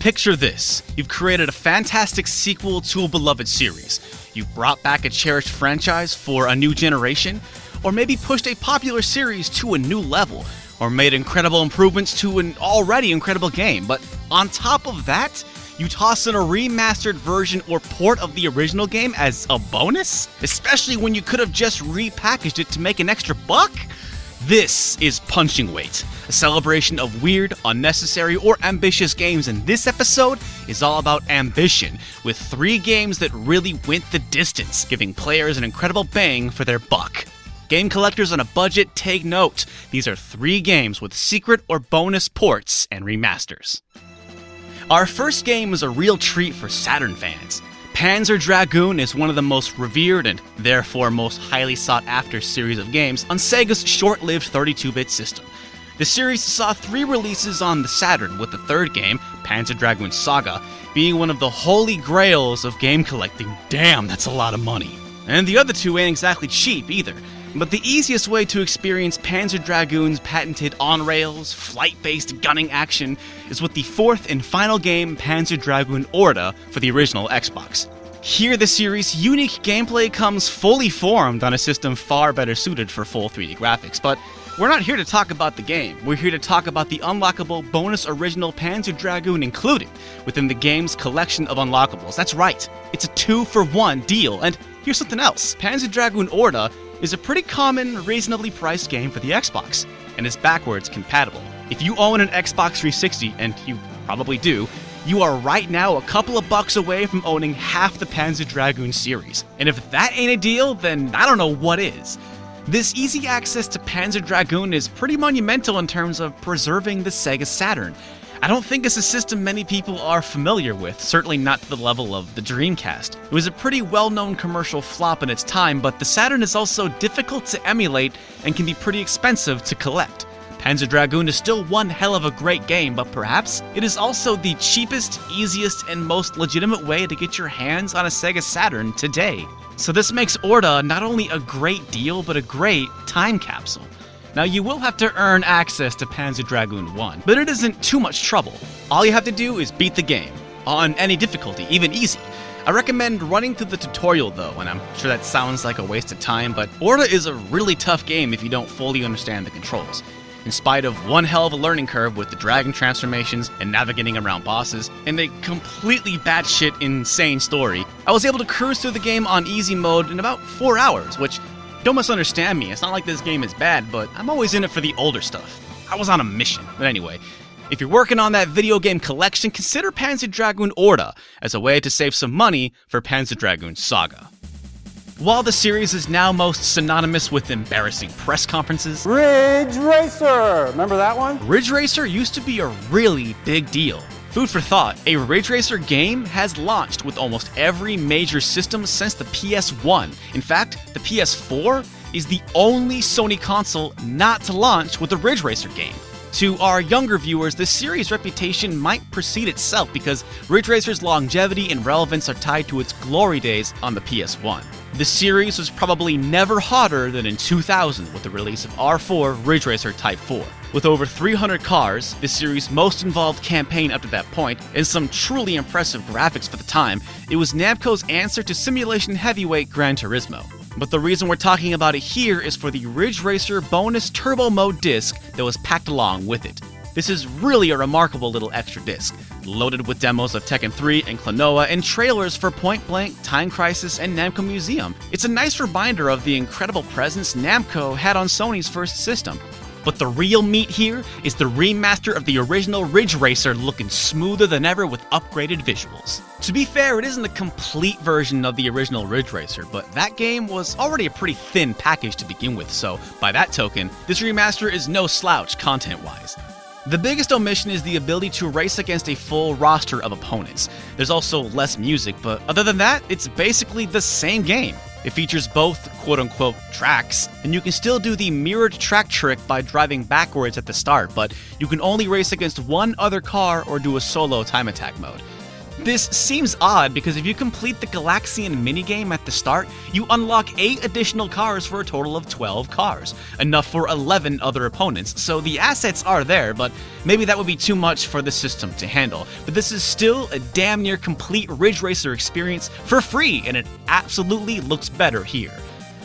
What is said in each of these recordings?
Picture this. You've created a fantastic sequel to a beloved series. You've brought back a cherished franchise for a new generation, or maybe pushed a popular series to a new level, or made incredible improvements to an already incredible game. But on top of that, you toss in a remastered version or port of the original game as a bonus? Especially when you could have just repackaged it to make an extra buck? This is Punching Weight, a celebration of weird, unnecessary, or ambitious games, and this episode is all about ambition, with 3 games that really went the distance, giving players an incredible bang for their buck. Game collectors on a budget, take note. These are 3 games with secret or bonus ports and remasters. Our first game is a real treat for Saturn fans. Panzer Dragoon is one of the most revered and therefore most highly sought after series of games on Sega's short-lived 32-bit system. The series saw 3 releases on the Saturn, with the 3rd game, Panzer Dragoon Saga, being one of the holy grails of game collecting. Damn, that's a lot of money. And the other 2 ain't exactly cheap either. But the easiest way to experience Panzer Dragoon's patented on-rails, flight-based gunning action is with the 4th and final game, Panzer Dragoon Orta, for the original Xbox. Here, the series' unique gameplay comes fully formed on a system far better suited for full 3D graphics, but we're not here to talk about the game. We're here to talk about the unlockable bonus original Panzer Dragoon included within the game's collection of unlockables. That's right, it's a 2-for-1 deal, and here's something else. Panzer Dragoon Orta is a pretty common, reasonably priced game for the Xbox, and is backwards compatible. If you own an Xbox 360, and you probably do, you are right now a couple of bucks away from owning half the Panzer Dragoon series. And if that ain't a deal, then I don't know what is. This easy access to Panzer Dragoon is pretty monumental in terms of preserving the Sega Saturn. I don't think it's a system many people are familiar with, certainly not to the level of the Dreamcast. It was a pretty well-known commercial flop in its time, but the Saturn is also difficult to emulate and can be pretty expensive to collect. Panzer Dragoon is still one hell of a great game, but perhaps it is also the cheapest, easiest, and most legitimate way to get your hands on a Sega Saturn today. So this makes Orta not only a great deal, but a great time capsule. Now, you will have to earn access to Panzer Dragoon 1, but it isn't too much trouble. All you have to do is beat the game, on any difficulty, even easy. I recommend running through the tutorial though, and I'm sure that sounds like a waste of time, but Orta is a really tough game if you don't fully understand the controls. In spite of one hell of a learning curve with the dragon transformations and navigating around bosses, and a completely batshit insane story, I was able to cruise through the game on easy mode in about 4 hours, which, don't misunderstand me, it's not like this game is bad, but I'm always in it for the older stuff. I was on a mission. But anyway, if you're working on that video game collection, consider Panzer Dragoon Orta as a way to save some money for Panzer Dragoon Saga. While the series is now most synonymous with embarrassing press conferences, Ridge Racer! Remember that one? Ridge Racer used to be a really big deal. Food for thought, a Ridge Racer game has launched with almost every major system since the PS1. In fact, the PS4 is the only Sony console not to launch with a Ridge Racer game. To our younger viewers, this series' reputation might precede itself because Ridge Racer's longevity and relevance are tied to its glory days on the PS1. The series was probably never hotter than in 2000 with the release of R4 Ridge Racer Type 4. With over 300 cars, the series' most involved campaign up to that point, and some truly impressive graphics for the time, it was Namco's answer to simulation heavyweight Gran Turismo. But the reason we're talking about it here is for the Ridge Racer bonus turbo mode disc that was packed along with it. This is really a remarkable little extra disc, loaded with demos of Tekken 3 and Klonoa and trailers for Point Blank, Time Crisis, and Namco Museum. It's a nice reminder of the incredible presence Namco had on Sony's first system. But the real meat here is the remaster of the original Ridge Racer looking smoother than ever with upgraded visuals. To be fair, it isn't a complete version of the original Ridge Racer, but that game was already a pretty thin package to begin with, so by that token, this remaster is no slouch content-wise. The biggest omission is the ability to race against a full roster of opponents. There's also less music, but other than that, it's basically the same game. It features both quote-unquote tracks, and you can still do the mirrored track trick by driving backwards at the start, but you can only race against one other car or do a solo time attack mode. This seems odd because if you complete the Galaxian minigame at the start, you unlock 8 additional cars for a total of 12 cars, enough for 11 other opponents, so the assets are there, but maybe that would be too much for the system to handle. But this is still a damn near complete Ridge Racer experience for free, and it absolutely looks better here.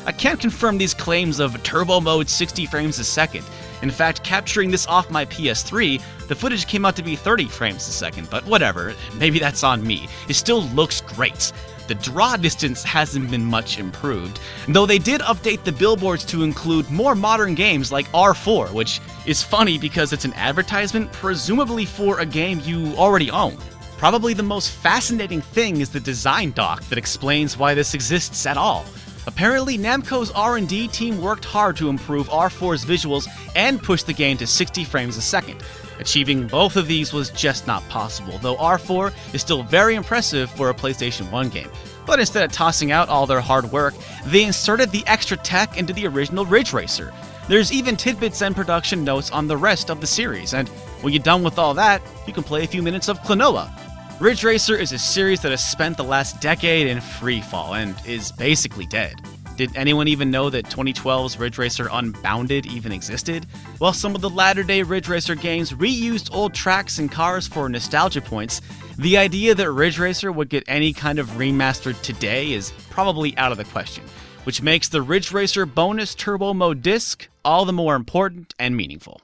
I can't confirm these claims of turbo mode 60 frames a second. In fact, capturing this off my PS3, the footage came out to be 30 frames a second, but whatever, maybe that's on me. It still looks great. The draw distance hasn't been much improved, though they did update the billboards to include more modern games like R4, which is funny because it's an advertisement presumably for a game you already own. Probably the most fascinating thing is the design doc that explains why this exists at all. Apparently, Namco's R&D team worked hard to improve R4's visuals and push the game to 60 frames a second. Achieving both of these was just not possible, though R4 is still very impressive for a PlayStation 1 game. But instead of tossing out all their hard work, they inserted the extra tech into the original Ridge Racer. There's even tidbits and production notes on the rest of the series, and when you're done with all that, you can play a few minutes of Klonoa. Ridge Racer is a series that has spent the last decade in freefall and is basically dead. Did anyone even know that 2012's Ridge Racer Unbounded even existed? While some of the latter-day Ridge Racer games reused old tracks and cars for nostalgia points, the idea that Ridge Racer would get any kind of remastered today is probably out of the question, which makes the Ridge Racer bonus turbo mode disc all the more important and meaningful.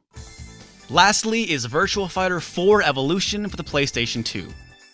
Lastly is Virtua Fighter 4 Evolution for the PlayStation 2.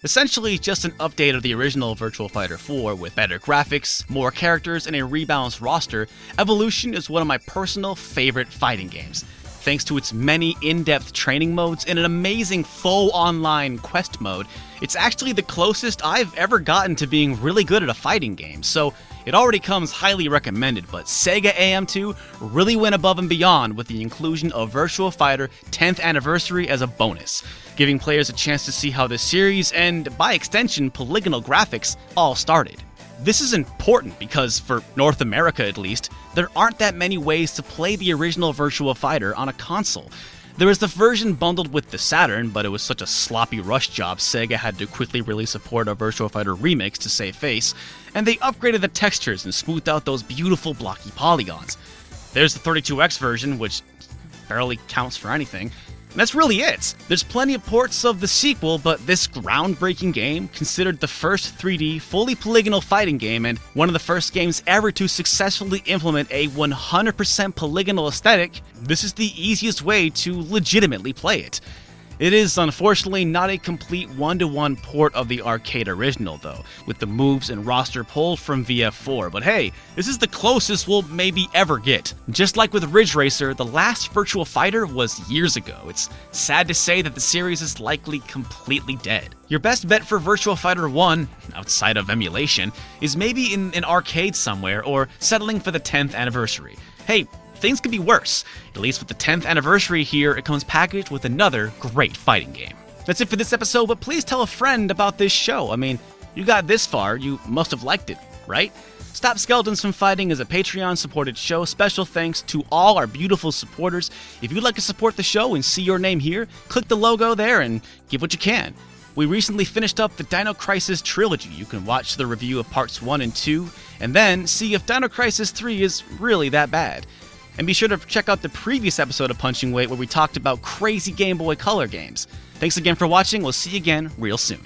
Essentially just an update of the original Virtua Fighter 4 with better graphics, more characters, and a rebalanced roster. Evolution is one of my personal favorite fighting games. Thanks to its many in-depth training modes and an amazing full online quest mode, it's actually the closest I've ever gotten to being really good at a fighting game, so it already comes highly recommended, but Sega AM2 really went above and beyond with the inclusion of Virtua Fighter 10th Anniversary as a bonus, giving players a chance to see how the series, and by extension polygonal graphics, all started. This is important because, for North America at least, there aren't that many ways to play the original Virtua Fighter on a console. There was the version bundled with the Saturn, but it was such a sloppy rush job Sega had to quickly release a port of Virtua Fighter Remix to save face, and they upgraded the textures and smoothed out those beautiful blocky polygons. There's the 32X version, which barely counts for anything. And that's really it. There's plenty of ports of the sequel, but this groundbreaking game, considered the first 3D, fully polygonal fighting game and one of the first games ever to successfully implement a 100% polygonal aesthetic, this is the easiest way to legitimately play it. It is unfortunately not a complete one-to-one port of the arcade original though, with the moves and roster pulled from VF4, but hey, this is the closest we'll maybe ever get. Just like with Ridge Racer, the last Virtua Fighter was years ago. It's sad to say that the series is likely completely dead. Your best bet for Virtua Fighter 1, outside of emulation, is maybe in an arcade somewhere or settling for the 10th anniversary. Hey, things could be worse. At least with the 10th anniversary here, it comes packaged with another great fighting game. That's it for this episode, but please tell a friend about this show. I mean, you got this far, you must have liked it, right? Stop Skeletons from Fighting is a Patreon-supported show. Special thanks to all our beautiful supporters. If you'd like to support the show and see your name here, click the logo there and give what you can. We recently finished up the Dino Crisis trilogy. You can watch the review of parts 1 and 2, and then see if Dino Crisis 3 is really that bad. And be sure to check out the previous episode of Punching Weight where we talked about crazy Game Boy Color games. Thanks again for watching. We'll see you again real soon.